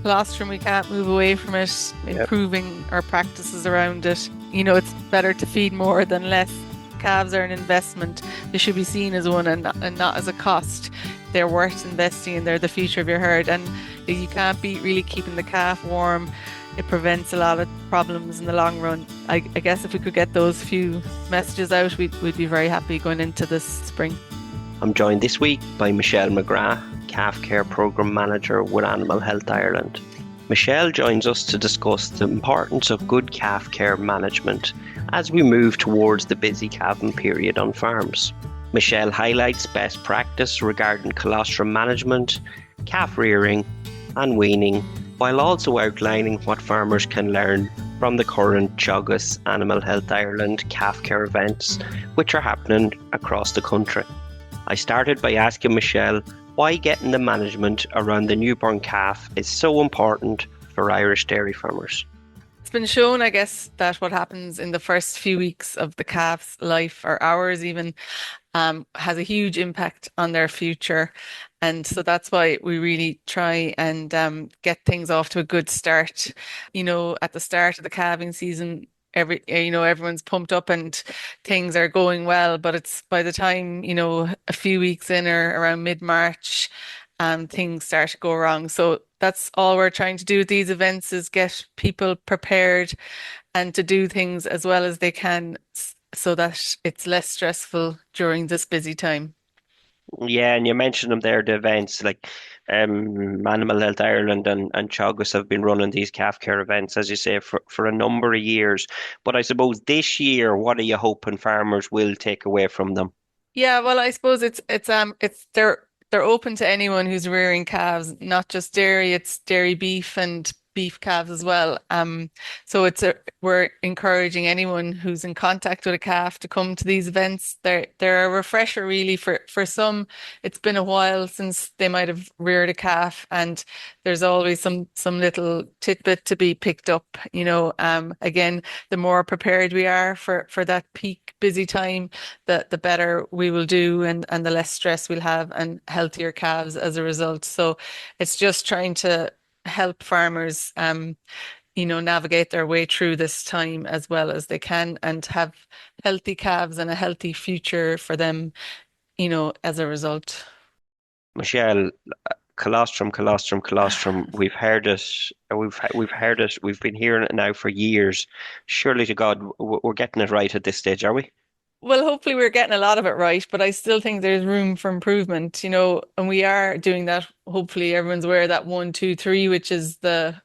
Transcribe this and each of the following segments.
Colostrum, we can't move away from it, Yep. improving our practices around it. It's better to feed more than less. Calves are an investment. They should be seen as one and not as a cost. They're worth investing in. They're the future of your herd. And you can't beat really keeping the calf warm. It prevents a lot of problems in the long run. I guess if we could get those few messages out, we'd be very happy going into this spring. I'm joined this week by Michelle McGrath, Calf Care Programme Manager with Animal Health Ireland. Michelle joins us to discuss the importance of good calf care management as we move towards the busy calving period on farms. Michelle highlights best practice regarding colostrum management, calf rearing, and weaning, while also outlining what farmers can learn from the current Teagasc Animal Health Ireland calf care events, which are happening across the country. I started by asking Michelle why getting the management around the newborn calf is so important for Irish dairy farmers. It's been shown, I guess, that what happens in the first few weeks of the calf's life, or hours even, has a huge impact on their future. And so that's why we really try and get things off to a good start. At the start of the calving season, everyone's pumped up and things are going well, but it's by the time, a few weeks in or around mid-March, things start to go wrong. So that's all we're trying to do with these events is get people prepared and to do things as well as they can so that it's less stressful during this busy time. Yeah, and you mentioned them there, the events like Animal Health Ireland and Teagasc have been running these calf care events, as you say, for a number of years. But I suppose this year, what are you hoping farmers will take away from them? Yeah, well, I suppose it's they're open to anyone who's rearing calves, not just dairy, it's dairy beef and beef calves as well. So we're encouraging anyone who's in contact with a calf to come to these events. They're a refresher really for some. It's been a while since they might have reared a calf, and there's always some little tidbit to be picked up. Again, the more prepared we are for that peak busy time, the better we will do and the less stress we'll have and healthier calves as a result. So it's just trying to help farmers navigate their way through this time as well as they can and have healthy calves and a healthy future for them, as a result. Michelle, colostrum, colostrum, colostrum. We've heard it. We've heard it. We've been hearing it now for years. Surely to God, we're getting it right at this stage, are we? Well, hopefully we're getting a lot of it right, but I still think there's room for improvement, and we are doing that. Hopefully everyone's aware of that 1, 2, 3, which is the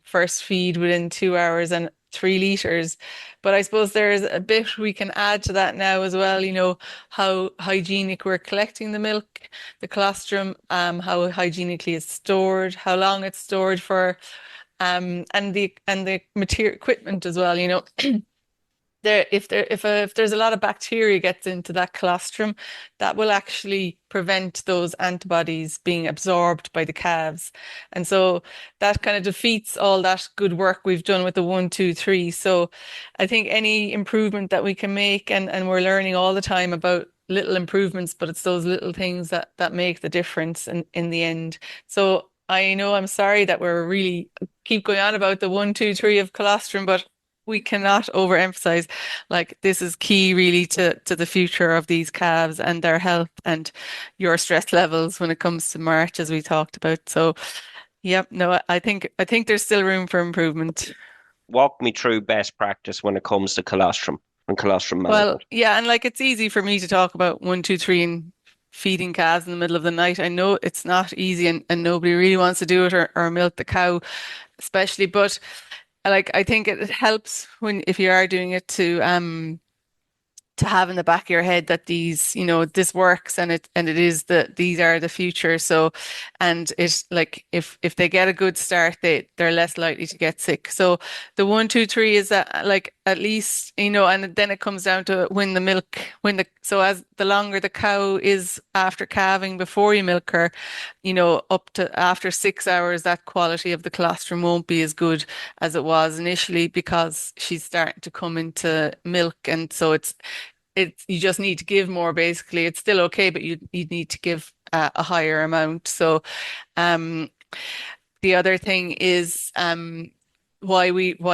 first feed within 2 hours and 3 liters. But I suppose there's a bit we can add to that now as well, how hygienic we're collecting the milk, the colostrum, how hygienically it's stored, how long it's stored for, and the material equipment as well, if there's a lot of bacteria gets into that colostrum, that will actually prevent those antibodies being absorbed by the calves. And so that kind of defeats all that good work we've done with the 1, 2, 3. So I think any improvement that we can make, and we're learning all the time about little improvements, but it's those little things that make the difference in the end. So I know I'm sorry that we're really keep going on about the 1, 2, 3 of colostrum, but we cannot overemphasize like this is key really to the future of these calves and their health and your stress levels when it comes to March, as we talked about. So, yep, no, I think there's still room for improvement. Walk me through best practice when it comes to colostrum and colostrum Well, management. yeah, and like it's easy for me to talk about 1, 2, 3 and feeding calves in the middle of the night. I know it's not easy and nobody really wants to do it or milk the cow, especially, but like I think it helps when if you are doing it to have in the back of your head that these, this works and it is that these are the future. So, and it's like if they get a good start, they're less likely to get sick. So the 1, 2, 3 is that like at least, and then it comes down to so as the longer the cow is after calving before you milk her, up to after 6 hours, that quality of the colostrum won't be as good as it was initially because she's starting to come into milk. And so you just need to give more basically. It's still okay, but you need to give a higher amount. So um The other thing is why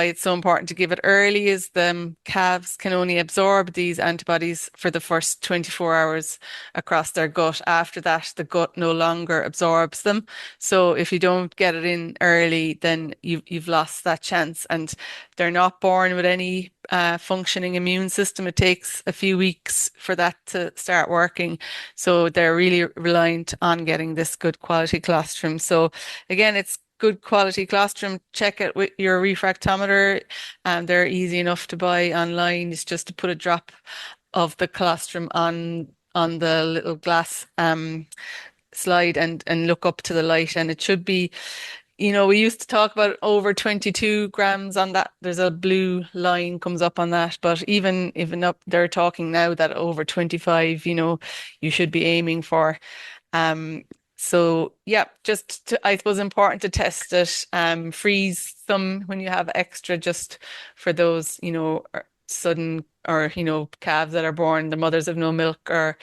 it's so important to give it early is the calves can only absorb these antibodies for the first 24 hours across their gut. After that, the gut no longer absorbs them. So if you don't get it in early, then you've lost that chance. And they're not born with any functioning immune system. It takes a few weeks for that to start working. So they're really reliant on getting this good quality colostrum. So again, it's good quality colostrum. Check it with your refractometer. They're easy enough to buy online. It's just to put a drop of the colostrum on the little glass slide and look up to the light. And it should be, we used to talk about over 22 grams on that. There's a blue line comes up on that. But even up, they're talking now that over 25, you should be aiming for. Um, so yeah, I suppose important to test it. Freeze some when you have extra, just for those, sudden or calves that are born, the mothers have no milk, or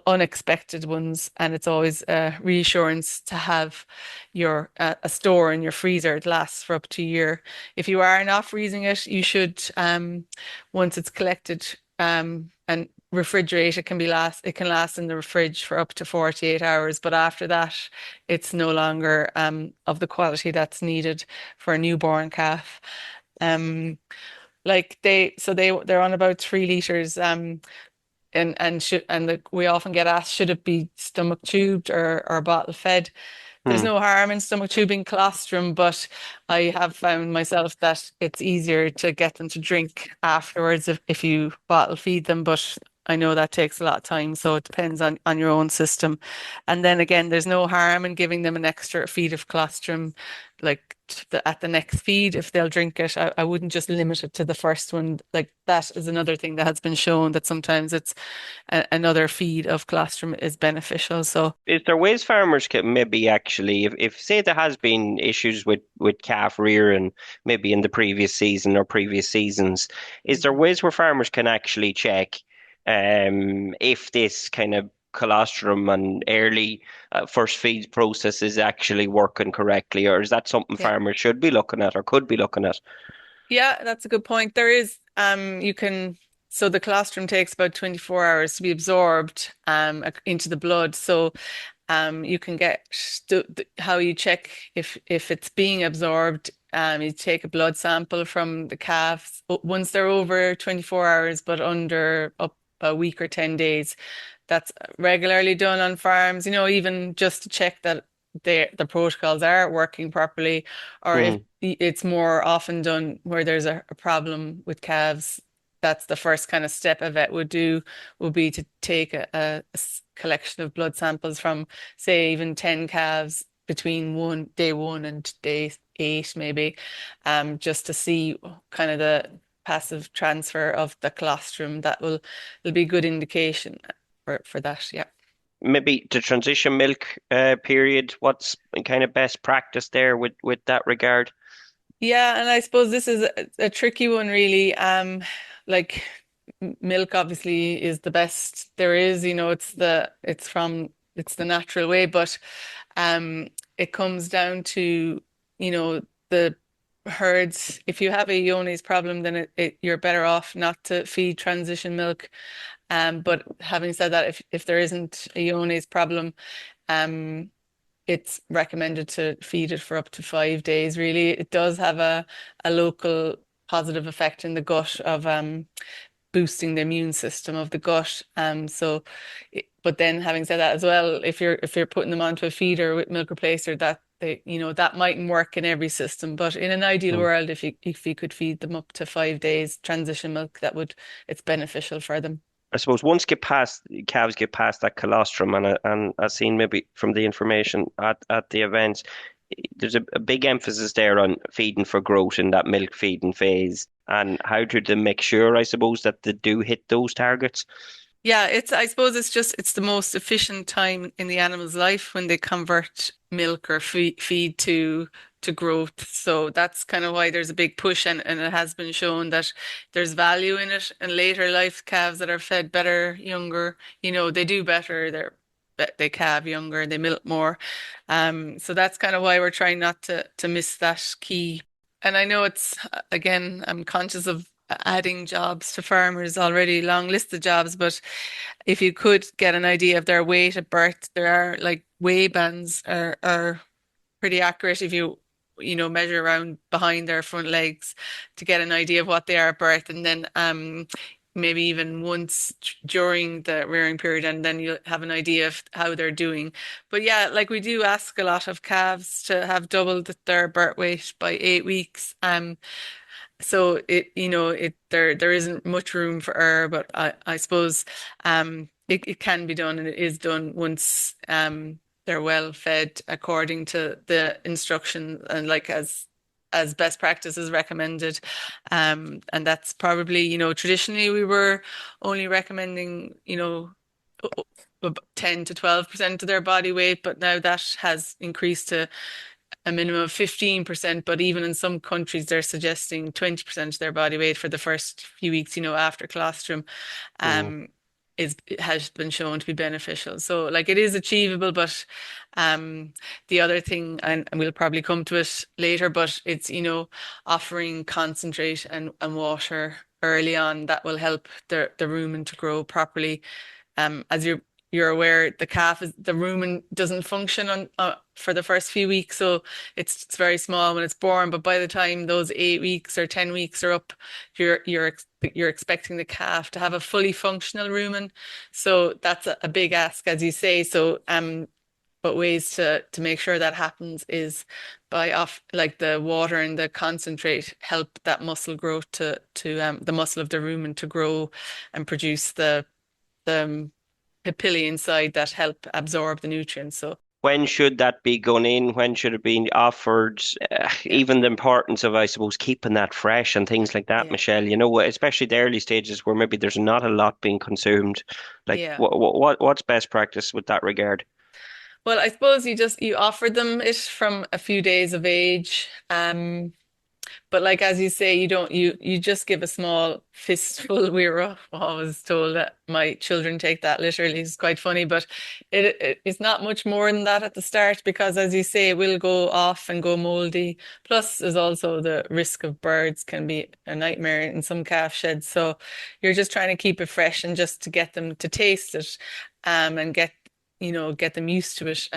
unexpected ones. And it's always a reassurance to have your a store in your freezer. It lasts for up to a year. If you are not freezing it, you should once it's collected and refrigerate, it can last in the fridge for up to 48 hours. But after that, it's no longer of the quality that's needed for a newborn calf. Um, like they're on about 3 liters. We often get asked, should it be stomach tubed or bottle fed? There's Hmm. no harm in stomach tubing colostrum, but I have found myself that it's easier to get them to drink afterwards if you bottle feed them. But I know that takes a lot of time, so it depends on your own system. And then again, there's no harm in giving them an extra feed of colostrum, like at the next feed if they'll drink it. I wouldn't just limit it to the first one. Like that is another thing that has been shown, that sometimes it's another feed of colostrum is beneficial. So. Is there ways farmers can maybe actually, if say there has been issues with calf rearing, maybe in the previous season or previous seasons, is there Mhm. ways where farmers can actually check if this kind of colostrum and early first feed process is actually working correctly, or is that something Yeah. farmers should be looking at or could be looking at? Yeah, that's a good point. There is, so the colostrum takes about 24 hours to be absorbed into the blood. So you can get how you check if it's being absorbed. You take a blood sample from the calves once they're over 24 hours, but under up a week or 10 days. That's regularly done on farms, even just to check that the protocols are working properly, or if Hmm. it's more often done where there's a problem with calves. That's the first kind of step a vet would do, would be to take a collection of blood samples from, say, even 10 calves between day one and day 8, maybe, just to see kind of the passive transfer of the colostrum. Will be a good indication for that. Yeah. Maybe the transition milk period, what's kind of best practice there with that regard? Yeah, and I suppose this is a tricky one, really. Like milk obviously is the best there is. It's the natural way, but it comes down to the herds. If you have a Johne's problem, then you're better off not to feed transition milk. But having said that, if there isn't a Johne's problem, um, it's recommended to feed it for up to 5 days, really. It does have a local positive effect in the gut of boosting the immune system of the gut. But then having said that as well, if you're putting them onto a feeder with milk replacer, that mightn't work in every system. But in an ideal Hmm. world, if you could feed them up to 5 days transition milk, it's beneficial for them. I suppose once calves get past that colostrum, and I've seen maybe from the information at the events, there's a big emphasis there on feeding for growth in that milk feeding phase, and how do they make sure, I suppose, that they do hit those targets? Yeah, I suppose it's the most efficient time in the animal's life when they convert milk or feed to growth. So that's kind of why there's a big push, and it has been shown that there's value in it. And later life calves that are fed better, younger, they do better. they calve younger, they milk more. So that's kind of why we're trying not to miss that key. And I know it's again, I'm conscious of adding jobs to farmers already, long list of jobs, but if you could get an idea of their weight at birth, there are like weigh bands are pretty accurate if you measure around behind their front legs to get an idea of what they are at birth, and then maybe even once during the rearing period, and then you'll have an idea of how they're doing. But yeah, like we do ask a lot of calves to have doubled their birth weight by 8 weeks. So there isn't much room for error, but I suppose it can be done, and it is done once they're well fed according to the instructions and like as best practice is recommended. And that's probably, traditionally we were only recommending, 10 to 12% of their body weight, but now that has increased to a minimum of 15%, but even in some countries, they're suggesting 20% of their body weight for the first few weeks, after colostrum, Mm. um, has been shown to be beneficial. So like it is achievable, but um, the other thing, and we'll probably come to it later, but it's, offering concentrate and water early on that will help the rumen to grow properly. As you're aware, the rumen doesn't function on for the first few weeks, so it's very small when it's born. But by the time those 8 weeks or 10 weeks are up, you're expecting the calf to have a fully functional rumen. So that's a big ask, as you say. So but ways to make sure that happens is by off like the water and the concentrate help that muscle growth to the muscle of the rumen to grow and produce the papillae inside that help absorb the nutrients. So When should that be gone in? When should it be offered? yeah, Even the importance of, I suppose, keeping that fresh and things like that, yeah, Michelle. Especially the early stages where maybe there's not a lot being consumed. Like, yeah. what's best practice with that regard? Well, I suppose you offer them it from a few days of age. But like as you say, you just give a small fistful. We were always told that my children take that literally. It's quite funny, but it's not much more than that at the start because as you say, it will go off and go moldy. Plus, there's also the risk of birds can be a nightmare in some calf sheds. So you're just trying to keep it fresh and just to get them to taste it, and get them used to it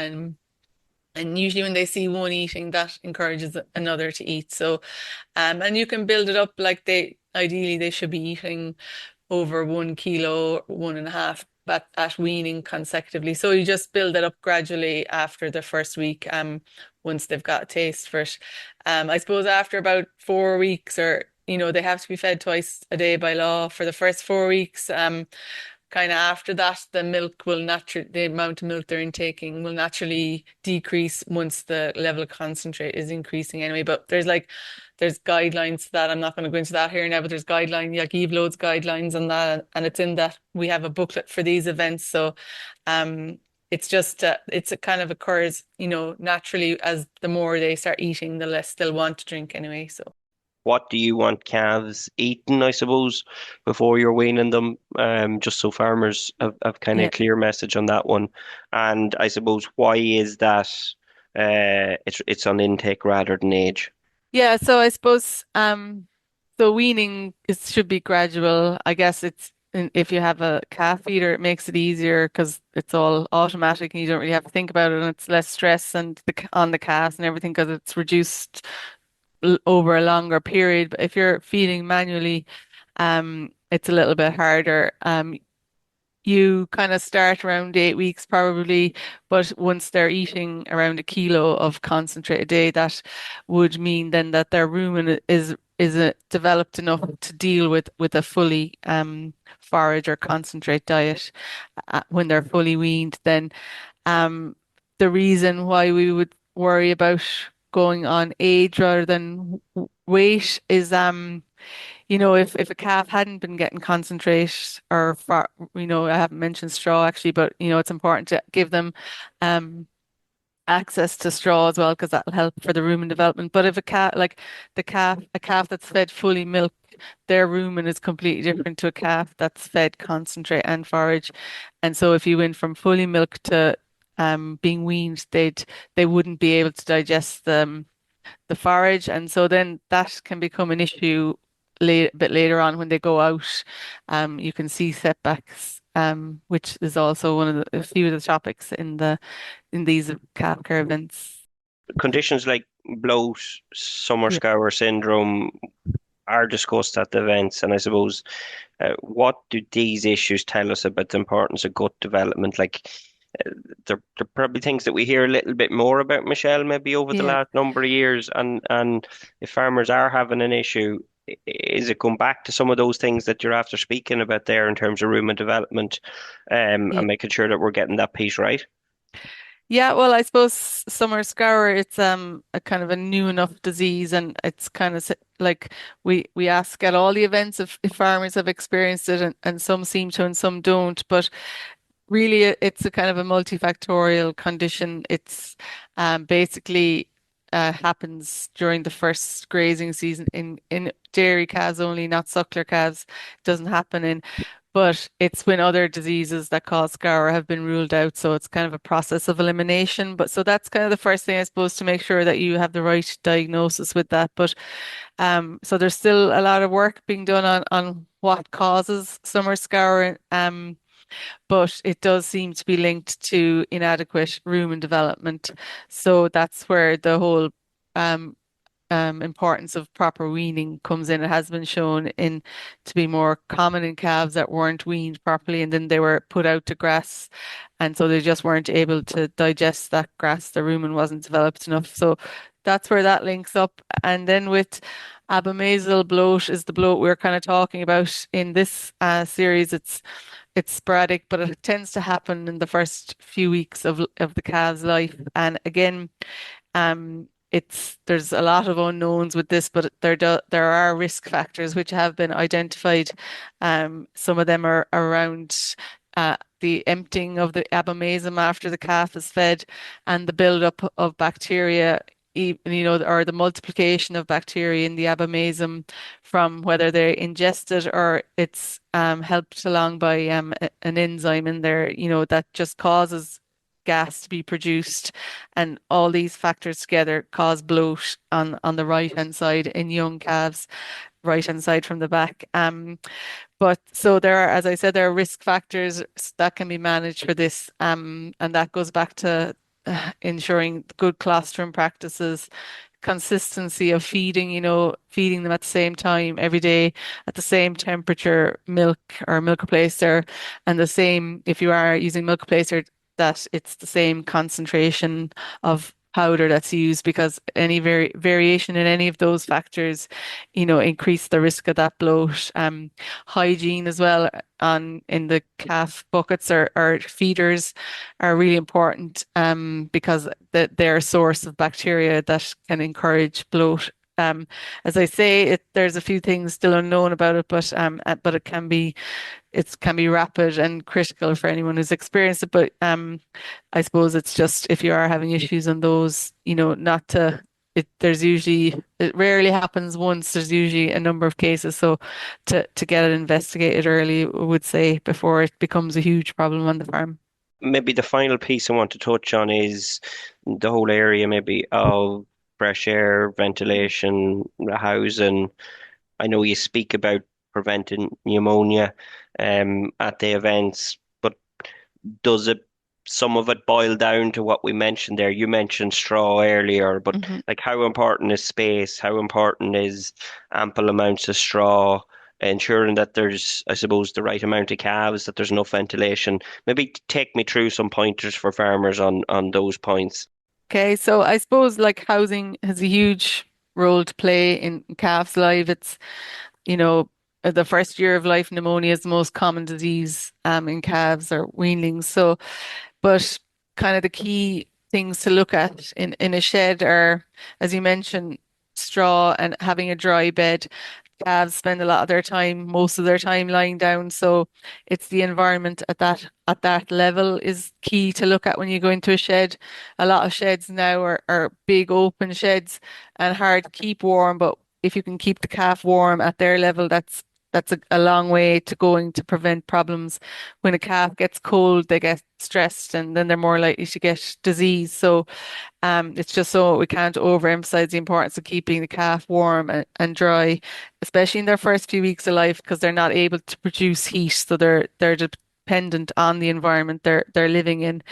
and usually when they see one eating, that encourages another to eat. So, and you can build it up like ideally they should be eating over 1 kilo, 1.5 at weaning consecutively. So you just build it up gradually after the first week, once they've got a taste for it. I suppose after about 4 weeks or, they have to be fed twice a day by law for the first 4 weeks. Kind of after that, the amount of milk they're intaking will naturally decrease once the level of concentrate is increasing anyway. But there's guidelines to that. I'm not going to go into that here now, but there's like Eve Loads guidelines on that. And it's in that we have a booklet for these events. So, it kind of occurs, naturally as the more they start eating, the less they'll want to drink anyway. So. What do you want calves eating, I suppose, before you're weaning them? Just so farmers have kind of a Yeah. clear message on that one. And I suppose why is that it's on intake rather than age? Yeah, so I suppose so weaning should be gradual. I guess if you have a calf feeder, it makes it easier because it's all automatic and you don't really have to think about it, and it's less stress and on the calves and everything because it's reduced over a longer period. But if you're feeding manually, it's a little bit harder. You kind of start around 8 weeks probably, but once they're eating around 1 kilo of concentrate a day, that would mean then that their rumen is developed enough to deal with a fully forage or concentrate diet when they're fully weaned. Then um, the reason why we would worry about going on age rather than weight is if a calf hadn't been getting concentrate or I haven't mentioned straw actually, but it's important to give them um access to straw as well because that'll help for the rumen development. But if a calf, like a calf that's fed fully milk, their rumen is completely different to a calf that's fed concentrate and forage. And so if you went from fully milk to being weaned, they wouldn't be able to digest the forage, and so then that can become an issue a bit later on when they go out. You can see setbacks, which is also one of a few of the topics in these calf care events. Conditions like bloat, summer Yeah. scour syndrome are discussed at the events, and I suppose what do these issues tell us about the importance of gut development? Like, they're probably things that we hear a little bit more about, Michelle, maybe over the Yeah. last number of years. And if farmers are having an issue, is it going back to some of those things that you're after speaking about there in terms of rumen development, Yeah. and making sure that we're getting that piece right? Yeah, well, I suppose summer scour, it's a kind of a new enough disease, and it's kind of like we ask at all the events if farmers have experienced it, and some seem to and some don't. But really, it's a kind of a multifactorial condition. It's basically happens during the first grazing season in dairy calves only, not suckler calves. It doesn't happen in, but it's when other diseases that cause scour have been ruled out. So it's kind of a process of elimination. But so that's kind of the first thing, I suppose, to make sure that you have the right diagnosis with that. But so there's still a lot of work being done on what causes summer scour. But it does seem to be linked to inadequate rumen development. So that's where the whole um, importance of proper weaning comes in. It has been shown in to be more common in calves that weren't weaned properly, and then they were put out to grass, and so they just weren't able to digest that grass. The rumen wasn't developed enough. So that's where that links up. And then with abomasal bloat is the bloat we're kind of talking about in this series. It's sporadic, but it tends to happen in the first few weeks of the calf's life. And again, it's there's a lot of unknowns with this, but there are risk factors which have been identified. Some of them are around the emptying of the abomasum after the calf is fed, and the buildup of bacteria, or the multiplication of bacteria in the abomasum from whether they ingest it or it's helped along by an enzyme in there, that just causes gas to be produced, and all these factors together cause bloat on the right hand side in young calves, right hand side from the back. But so there are, as I said, there are risk factors that can be managed for this, and that goes back to ensuring good colostrum practices, consistency of feeding, feeding them at the same time every day, at the same temperature, milk or milk replacer, and the same if you are using milk replacer, that it's the same concentration of powder that's used, because any variation in any of those factors, increase the risk of that bloat. Hygiene as well on in the calf buckets or feeders are really important, because they're a source of bacteria that can encourage bloat. As I say, there's a few things still unknown about it, but it can be rapid and critical for anyone who's experienced it. But I suppose it's just if you are having issues on those, not to. It rarely happens once. There's usually a number of cases. So to get it investigated early, I would say, before it becomes a huge problem on the farm. Maybe the final piece I want to touch on is the whole area maybe of fresh air, ventilation, housing. I know you speak about preventing pneumonia at the events, but does it some of it boil down to what we mentioned there? You mentioned straw earlier, but Mhm. like how important is space? How important is ample amounts of straw? Ensuring that there's, I suppose, the right amount of calves, that there's enough ventilation. Maybe take me through some pointers for farmers on those points. Okay, so I suppose like housing has a huge role to play in calves' life. It's, you know, the first year of life, pneumonia is the most common disease in calves or weanlings. So, but kind of the key things to look at in a shed are, as you mentioned, straw and having a dry bed. calves spend a lot of their time, most of their time lying down. So it's the environment at that level is key to look at when you go into a shed. A lot of sheds now are big open sheds and hard to keep warm, but if you can keep the calf warm at their level, that's a long way to going to prevent problems. When a calf gets cold, they get stressed and then they're more likely to get disease. So it's just so we can't overemphasize the importance of keeping the calf warm and dry, especially in their first few weeks of life, because they're not able to produce heat, so they're dependent on the environment they're living in.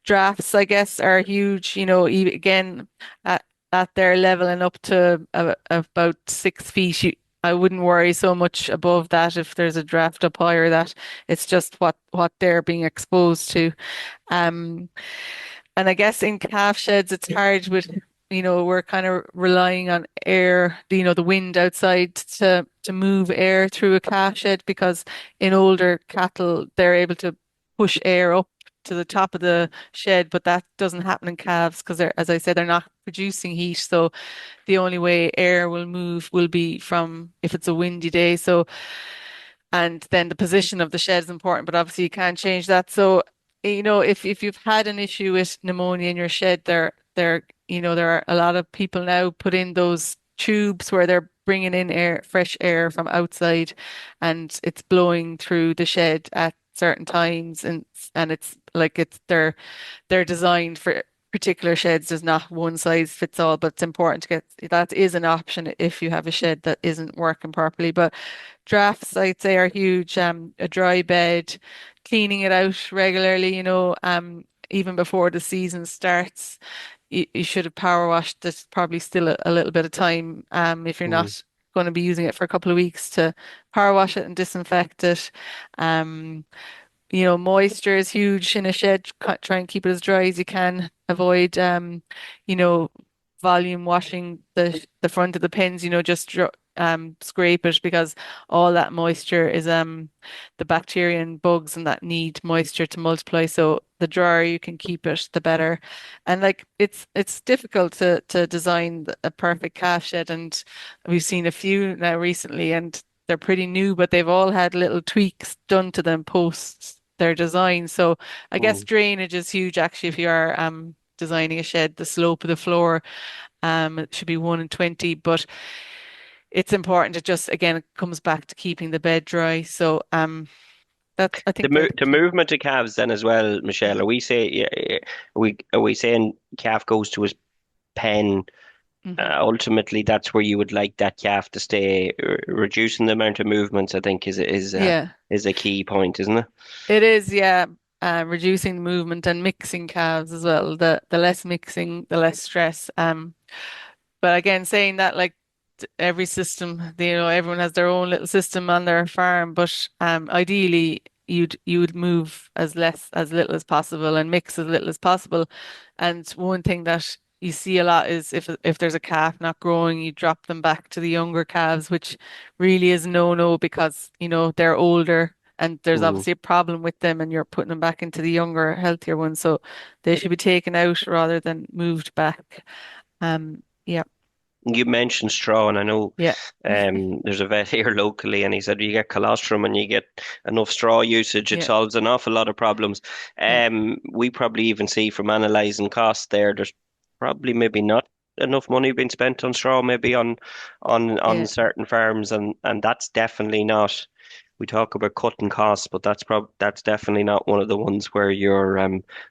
Drafts, I guess, are huge. Even again at their level and up to about 6 feet. I wouldn't worry so much above that if there's a draft up higher. That it's just what they're being exposed to. Um, and I guess in calf sheds, it's hard we're kind of relying on air, the wind outside to move air through a calf shed because in older cattle, they're able to push air up to the top of the shed, but that doesn't happen in calves because as I said, they're not producing heat. So the only way air will move will be from if it's a windy day. So and then the position of the shed is important, but obviously you can't change that. So, if you've had an issue with pneumonia in your shed, there are a lot of people now put in those tubes where they're bringing in air, fresh air from outside, and it's blowing through the shed at certain times, and it's like they're designed for particular sheds. There's not one size fits all, but it's important to get that is an option if you have a shed that isn't working properly. But drafts, I'd say, are huge. A dry bed, cleaning it out regularly, even before the season starts. You should have power washed. There's probably still a little bit of time, if you're Mm. not going to be using it for a couple of weeks to power wash it and disinfect it. Um, moisture is huge in a shed. Try and keep it as dry as you can. Avoid, you know, volume washing the front of the pins. Just scrape it because all that moisture is the bacteria and bugs and that need moisture to multiply. So the drier you can keep it, the better. And like it's difficult to design a perfect calf shed, and we've seen a few now recently, and they're pretty new, but they've all had little tweaks done to them post their design. So I guess Mm. drainage is huge actually if you are designing a shed. The slope of the floor it should be 1 in 20, but it's important to just again it comes back to keeping the bed dry. So that I think they're the The key. movement of calves then as well, Michelle. Are we say yeah, yeah, are we saying calf goes to his pen? Hmm. Ultimately, that's where you would like that calf to stay. Reducing the amount of movements, I think, Yeah, is a key point, isn't it? it is. Yeah. Reducing the movement and mixing calves as well. The less mixing, the less stress. But again, saying that like every system, everyone has their own little system on their farm, but ideally you would move as little as possible and mix as little as possible. And one thing that you see a lot is if there's a calf not growing, you drop them back to the younger calves, which really is no because they're older and there's Mm. obviously a problem with them, and you're putting them back into the younger, healthier ones. So they should be taken out rather than moved back. Yeah. You mentioned straw, and I know Yeah. there's a vet here locally, and he said you get colostrum and you get enough straw usage, it Yeah. solves an awful lot of problems. Yeah. We probably even see from analysing costs there's probably maybe not enough money being spent on straw, maybe on Yeah. certain farms, and that's definitely not. We talk about cutting costs, but that's definitely not one of the ones where you're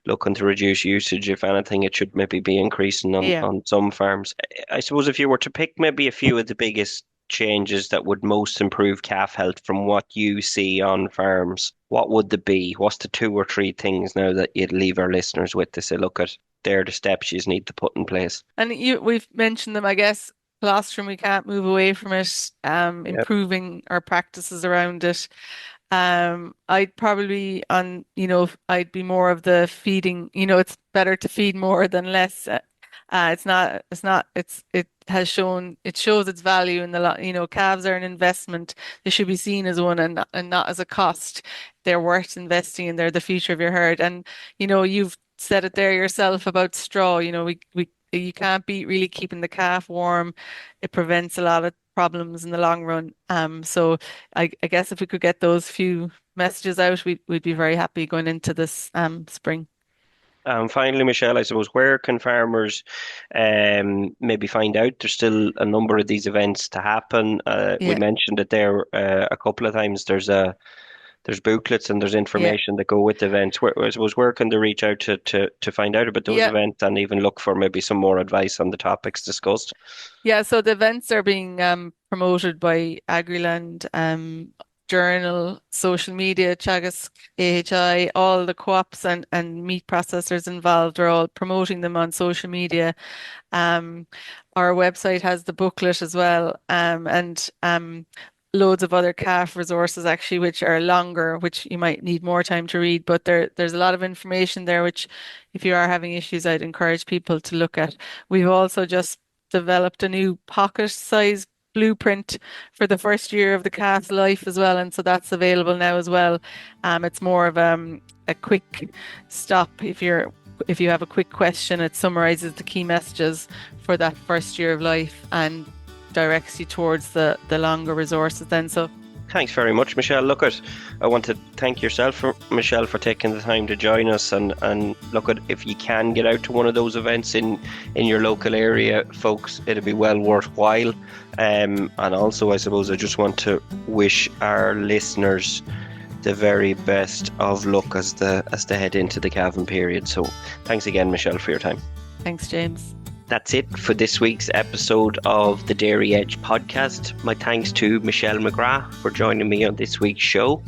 looking to reduce usage. If anything, it should maybe be increasing Yeah. on some farms. I suppose if you were to pick maybe a few of the biggest changes that would most improve calf health from what you see on farms, what would they be? What's the two or three things now that you'd leave our listeners with to say, look at, they're the steps you need to put in place? And we've mentioned them, I guess. Colostrum, we can't move away from it. Yep. Improving our practices around it. I'd probably I'd be more of the feeding. It's better to feed more than less. It has shown, it shows its value in the lot. Calves are an investment. They should be seen as one and not as a cost. They're worth investing in. They're the future of your herd. And, you've said it there yourself about straw. You can't beat really keeping the calf warm. It prevents a lot of problems in the long run. So I guess if we could get those few messages out, we'd be very happy going into this spring. Finally, Michelle, I suppose, where can farmers maybe find out? There's still a number of these events to happen. We Yeah, mentioned it there a couple of times. There's booklets and there's yeah, information that go with the events. I suppose, where can they reach out to find out about those yeah. events and even look for maybe some more advice on the topics discussed? Yeah, so the events are being promoted by Agriland, Journal, social media, Teagasc, AHI, all the co-ops and meat processors involved are all promoting them on social media. Um, our website has the booklet as well, and loads of other calf resources actually, which are longer, which you might need more time to read. But there's a lot of information there, which if you are having issues, I'd encourage people to look at. We've also just developed a new pocket size blueprint for the first year of the calf's life as well, and so that's available now as well. It's more of a quick stop if you have a quick question. It summarizes the key messages for that first year of life and directs you towards the longer resources then. So Thanks very much, Michelle. I want to thank yourself, Michelle, for taking the time to join us. And look at if you can get out to one of those events in your local area, folks, it'll be well worthwhile. And also, I suppose I just want to wish our listeners the very best of luck as they head into the calving period. So, thanks again, Michelle, for your time. thanks, James. That's it for this week's episode of the Dairy Edge podcast. My thanks to Michelle McGrath for joining me on this week's show.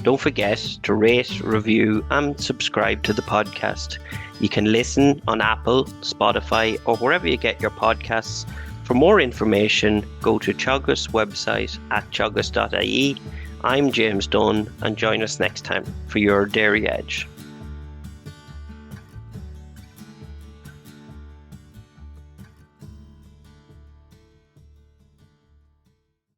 Don't forget to rate, review, and subscribe to the podcast. You can listen on Apple, Spotify, or wherever you get your podcasts. For more information, go to Teagasc's website at teagasc.ie. I'm James Dunne, and join us next time for your Dairy Edge.